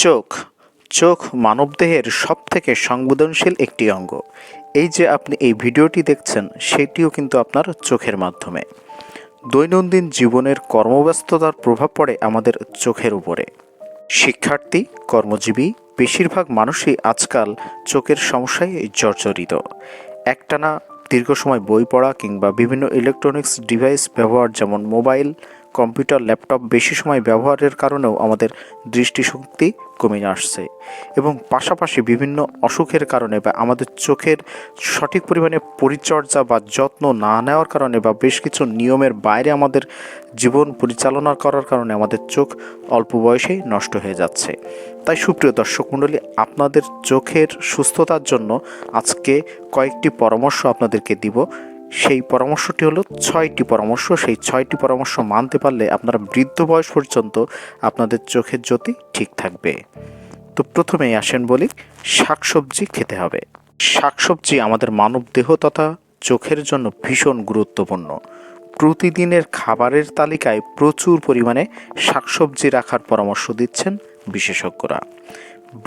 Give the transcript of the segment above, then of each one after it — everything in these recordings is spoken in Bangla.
চোখ চোখ মানবদেহের সবথেকে সংবেদনশীল একটি অঙ্গ। এই যে আপনি এই ভিডিওটি দেখছেন সেটিও কিন্তু আপনার চোখের মাধ্যমে। দৈনন্দিন জীবনের কর্মব্যস্ততার প্রভাব পড়ে আমাদের চোখের উপরে। শিক্ষার্থী, কর্মজীবী বেশিরভাগ মানুষই আজকাল চোখের সমস্যায় জর্জরিত। একটানা দীর্ঘ সময় বই পড়া কিংবা বিভিন্ন ইলেকট্রনিক্স ডিভাইস ব্যবহার, যেমন মোবাইল, কম্পিউটার, ল্যাপটপ বেশি সময় ব্যবহারের কারণেও আমাদের দৃষ্টিশক্তি কমে আসছে। এবং পাশাপাশি বিভিন্ন অসুখের কারণে বা আমাদের চোখের সঠিক পরিমাণে পরিচর্যা বা যত্ন না নেওয়ার কারণে বা বেশ কিছু নিয়মের বাইরে আমাদের জীবন পরিচালনা করার কারণে আমাদের চোখ অল্প বয়সেই নষ্ট হয়ে যাচ্ছে। তাই সুপ্রিয় দর্শক মণ্ডলী, আপনাদের চোখের সুস্থতার জন্য আজকে কয়েকটি পরামর্শ আপনাদেরকে দিব। সেই পরামর্শটি হলো 6টি পরামর্শ। সেই 6টি পরামর্শ মানতে পারলে আপনারা বৃদ্ধ বয়স পর্যন্ত আপনাদের চোখের জ্যোতি ঠিক থাকবে। তো প্রথমেই আসেন বলি, শাকসবজি খেতে হবে। শাকসবজি আমাদের মানব দেহ তথা চোখের জন্য ভীষণ গুরুত্বপূর্ণ। প্রতিদিনের খাবারের তালিকায় প্রচুর পরিমাণে শাকসবজি রাখার পরামর্শ দিচ্ছেন বিশেষজ্ঞরা।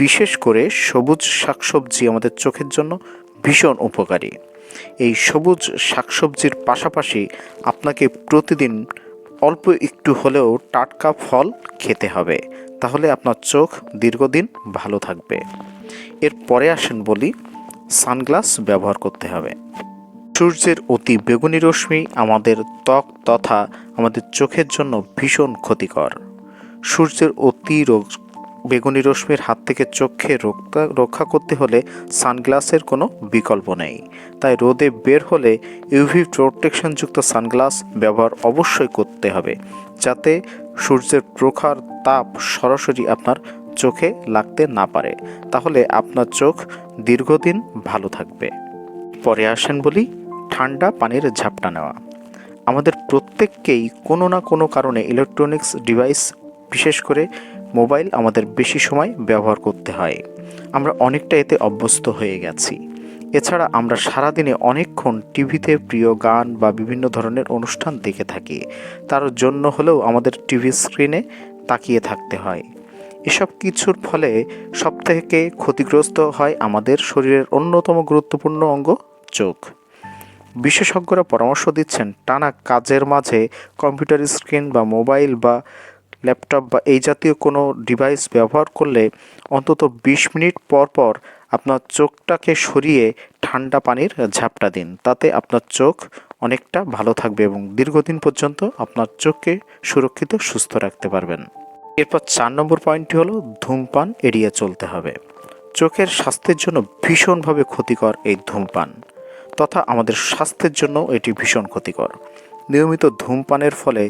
বিশেষ করে সবুজ শাকসবজি আমাদের চোখের জন্য ভীষণ উপকারী। এই সবুজ শাকসবজির পাশাপাশি আপনাকে প্রতিদিন অল্প একটু হলেও টাটকা ফল খেতে হবে, তাহলে আপনার চোখ দীর্ঘদিন ভালো থাকবে। এরপরে আসেন বলি, সানগ্লাস ব্যবহার করতে হবে। সূর্যের অতি বেগুনি রশ্মি আমাদের ত্বক তথা আমাদের চোখের জন্য ভীষণ ক্ষতিকর। সূর্যের বেগুনি রশ্মির হাত থেকে চোখকে রক্ষা করতে হলে সানগ্লাসের কোনো বিকল্প নেই। তাই রোদে বের হলে ইউভি প্রোটেকশনযুক্ত সানগ্লাস ব্যবহার অবশ্যই করতে হবে, যাতে সূর্যের প্রখর তাপ সরাসরি আপনার চোখে লাগতে না পারে। তাহলে আপনার চোখ দীর্ঘদিন ভালো থাকবে। পরে আসেন বলি, ঠান্ডা পানির ঝাপটা নেওয়া। আমাদের প্রত্যেককেই কোনো না কোনো কারণে ইলেকট্রনিক্স ডিভাইস, বিশেষ করে মোবাইল, আমাদের বেশি সময় ব্যবহার করতে হয়। আমরা অনেকটা এতে অভ্যস্ত হয়ে গেছি। এছাড়া আমরা সারাদিনে অনেকক্ষণ টিভিতে প্রিয় গান বা বিভিন্ন ধরনের অনুষ্ঠান দেখে থাকি। তার জন্য হলেও আমাদের টিভি স্ক্রিনে তাকিয়ে থাকতে হয়। এসব কিছুর ফলে সবথেকে ক্ষতিগ্রস্ত হয় আমাদের শরীরের অন্যতম গুরুত্বপূর্ণ অঙ্গ চোখ। বিশেষজ্ঞরা পরামর্শ দিচ্ছেন, টানা কাজের মাঝে কম্পিউটার স্ক্রিন বা মোবাইল বা ল্যাপটপ বা এই জাতীয় কোনো ডিভাইস ব্যবহার করলে অন্তত 20 মিনিট পর পর আপনার চোখটাকে সরিয়ে ঠান্ডা পানির ঝাপটা দিন। তাতে আপনার চোখ অনেকটা ভালো থাকবে এবং দীর্ঘদিন পর্যন্ত আপনার চোখকে সুরক্ষিত সুস্থ রাখতে পারবেন। এরপর 4 নম্বর পয়েন্টটি হলো, ধূমপান এড়িয়ে চলতে হবে। চোখের স্বাস্থ্যের জন্য ভীষণভাবে ক্ষতিকর এই ধূমপান, তথা আমাদের স্বাস্থ্যের জন্য এটি ভীষণ ক্ষতিকর। নিয়মিত ধূমপানের ফলে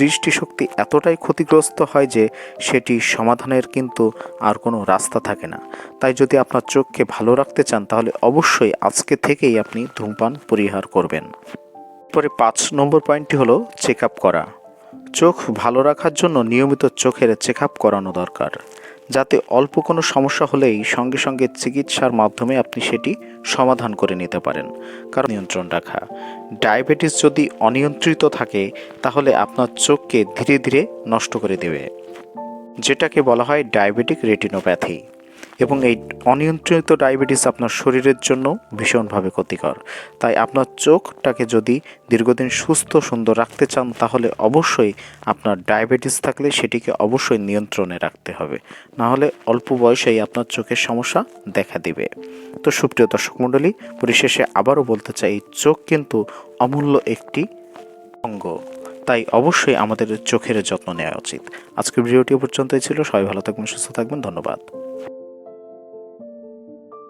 দৃষ্টিশক্তি এতটাই ক্ষতিগ্রস্ত হয় যে সেটি সমাধানের কিন্তু আর কোনো রাস্তা থাকে না। তাই যদি আপনার চোখকে ভালো রাখতে চান, তাহলে অবশ্যই আজকে থেকেই আপনি ধূমপান পরিহার করবেন। পরে 5 নম্বর পয়েন্টটি হলো, চেক আপ করা। চোখ ভালো রাখার জন্য নিয়মিত চোখের চেক আপ করানো দরকার, যাতে অল্প কোনো সমস্যা হলেই সঙ্গে সঙ্গে চিকিৎসার মাধ্যমে আপনি সেটি সমাধান করে নিতে পারেন। কারণ নিয়ন্ত্রণ রাখা, ডায়াবেটিস যদি অনিয়ন্ত্রিত থাকে তাহলে আপনার চোখকে ধীরে ধীরে নষ্ট করে দেবে, যেটাকে বলা হয় ডায়াবেটিক রেটিনোপ্যাথি। এবং এই অনিয়ন্ত্রিত ডায়াবেটিস আপনার শরীরের জন্য ভীষণভাবে ক্ষতিকর। তাই আপনার চোখটাকে যদি দীর্ঘদিন সুস্থ সুন্দর রাখতে চান, তাহলে অবশ্যই আপনার ডায়াবেটিস থাকলে সেটিকে অবশ্যই নিয়ন্ত্রণে রাখতে হবে, না হলে অল্প বয়সেই আপনার চোখের সমস্যা দেখা দিবে। তো সুপ্রিয় দর্শক মণ্ডলী, পরিশেষে আবারও বলতে চাই, চোখ কিন্তু অমূল্য একটি অঙ্গ, তাই অবশ্যই আমাদের চোখের যত্ন নেওয়া উচিত। আজকের ভিডিওটি পর্যন্তই ছিল। সবাই ভালো থাকবেন, সুস্থ থাকবেন। ধন্যবাদ।